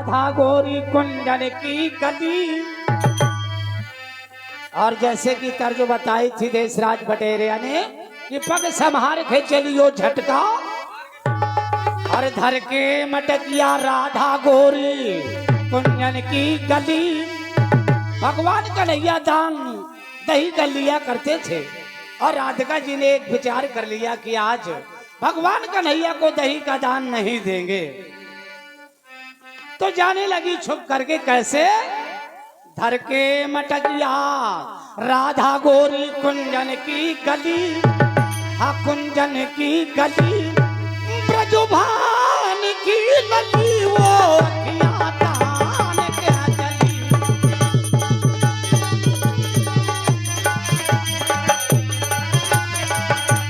राधा गोरी कुंडन की गली। और जैसे कि तर्ज बताई थी देशराज बटेरिया ने कि पग संभार के चलियो झटका और धर के मटकिया राधा गोरी कुंडन की गली। भगवान कन्हैया दान दही कर लिया करते थे और राधिका जी ने एक विचार कर लिया कि आज भगवान कन्हैया को दही का दान नहीं देंगे। तो जाने लगी छुप करके कैसे, धर के मटकिया राधा गोरी कुंजन की गली। हाँ कुंजन की गली, ब्रजभान की गली, वो अखियाँ तान के चली।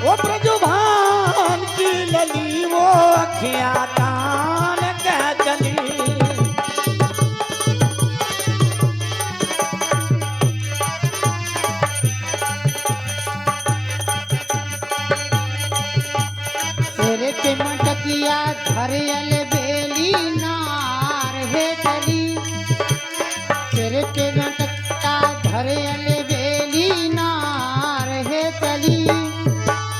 वो ब्रजभान की गली, वो अखियाँ तान के चली। मटकिया धरियल बेली नार हे चली। सिर के मटका धरियल बेली नार हे चली।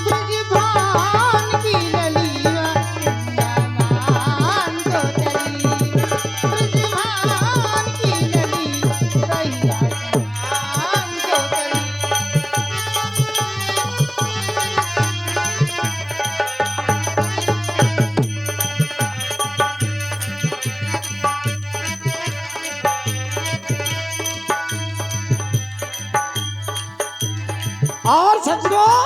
ब्रजभान की ललिया कुंदन तो चली। ब्रजभान की ललिया तो चली। और सजनों,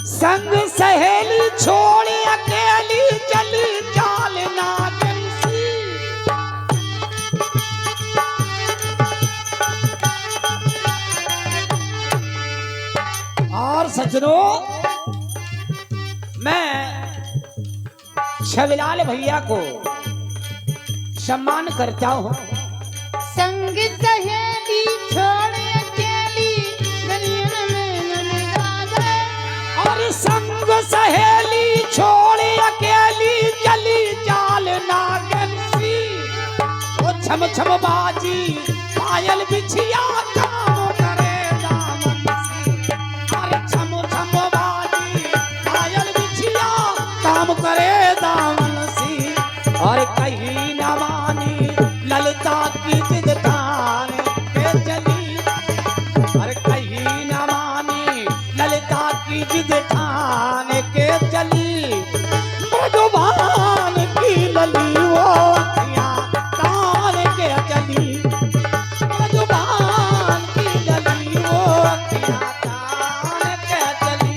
संग सहेली छोड़ी अकेली चली चाल नागन सी। और सजनों, मैं छविलाल भैया को सम्मान करता हूँ। संग सहेली छोड़ अकेली गलियन में मन गावे। और संग सहेली छोड़ अकेली चली चाल नागन सी। वो छम छम बाजी पायल बिछिया काम करे दामन सी। अरे छम छम बाजी पायल बिछिया काम करे दामन सी। और कहीं न मानी ललिता की जिद ठान के चली। और कहीं न मानी ललिता की जिद ठान के चली। ब्रजभान की लली वो अखियाँ तान के चली। ब्रजभान की लली वो अखियाँ तान के चली।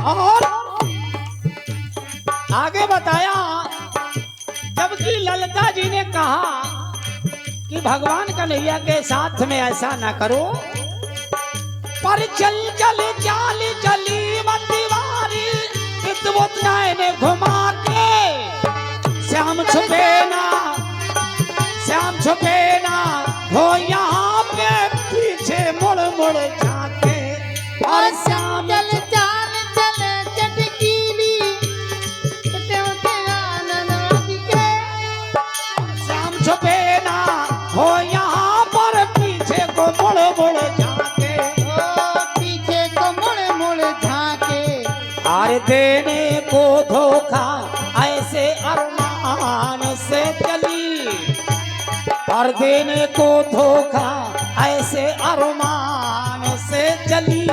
और आगे बताया, जबकि ललिता जी ने कहा कि भगवान कन्हैया के साथ में ऐसा ना करो, पर चल चल चाल चली मंदिवारी ने घुमा के। श्याम छुपे ना हो यहाँ पे, पीछे मुड़ मुड़ झाके। और श्याम चल चाल चल चटकीली चटवटे आनंद के। श्याम छुपे ना हो यहाँ पर, पीछे को मुड़ मुड़ झाके। पीछे को मुड़ मुड़ झाके। और देने को धोखा ऐसे अरमान से चली। और देने को धोखा ऐसे अरमान से चली।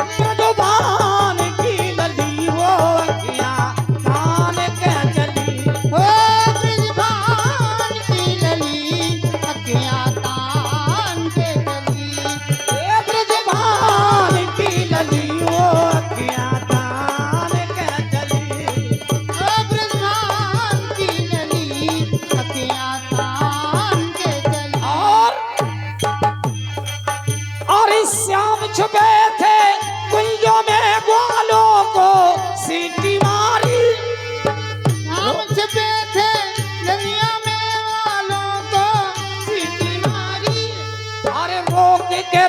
ब्रजभान की लली वो अखियाँ तान के चली। ओ ब्रजभान की लली अखियाँ तान के चली। ए ब्रजभान की लली वो अखियाँ तान के चली।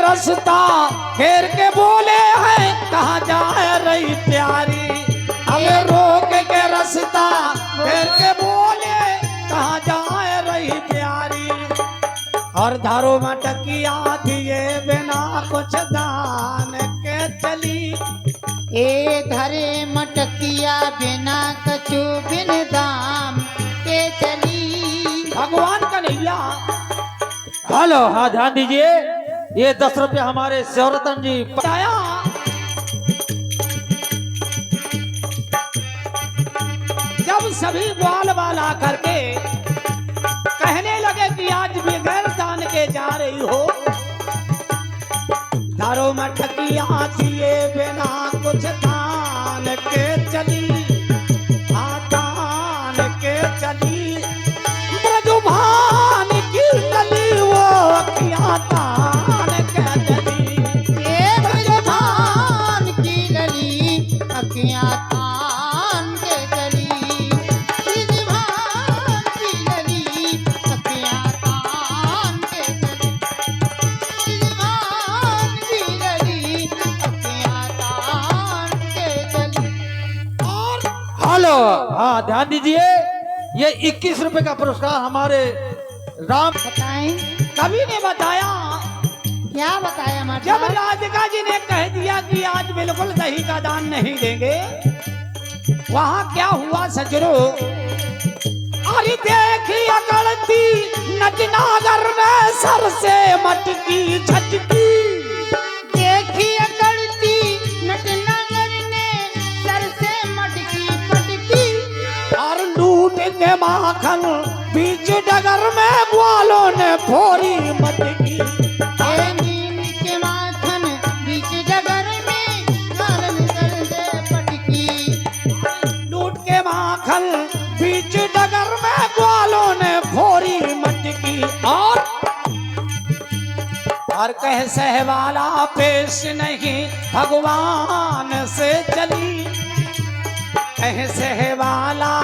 रास्ता घेर के बोले हैं कहाँ जा रही प्यारी। हमें रोक के रास्ता घेर के बोले कहाँ जा रही प्यारी। और धारो मटकिया दिए बिना कुछ दान के चली। ए धरे मटकिया बिना कछु बिन दाम के चली। भगवान कन्हैया हेलो, हाँ ध्यान दीजिए, ये 10 रुपये हमारे शौरतन जी बताया। जब सभी ग्वाल वाल आकर के कहने लगे कि आज बगैर दान के जा रही हो, धारो मटकिया दिए बिना कुछ दान के चली। दान के चली ब्रजभान की लली वो अखियाँ तान के चली। ए ब्रजभान की लली अखियाँ तान के चली। ब्रजभान की लली अखियाँ तान के चली। ब्रजभान की लली अखियाँ तान के चली। और हेलो, हाँ ध्यान दीजिए, ये 21 रुपए का पुरस्कार हमारे राम। बताएं कवि ने बताया क्या बताया माता? जब राधिका जी ने कह दिया कि आज बिल्कुल दही का दान नहीं देंगे, वहां क्या हुआ सजरो। अरे देखी अकड़ती नटनागर में सर से मटकी झटकी। देखी अकड़ती नटनागर ने सर से मटकी पटकी। और लूट के माखन बीच डगर में ग्वालों ने फोरी मटकी। ए नीम के माखन बीच डगर में गालन कर दे पटकी। लूट के माखन बीच डगर में ग्वालों ने फोरी मटकी। और कह सहवाला पेश नहीं भगवान से चली। कह सहवाला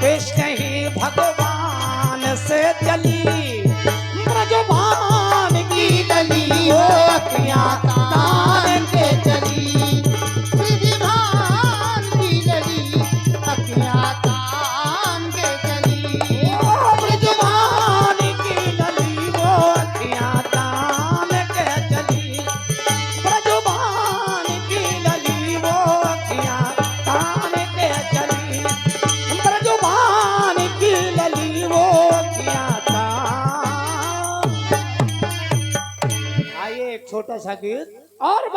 पेश नहीं भगवान से चली। ब्रजभान की लली वो अखियाँ तान के चली। ब्रजभान की लली अखियाँ तान के चली। ब्रजभान की लली वो अखियाँ तान के चली। ब्रजभान की लली वो अखियाँ तान के चली। ब्रजभान की लली वो अखियाँ तान। आइए एक छोटा सा गीत और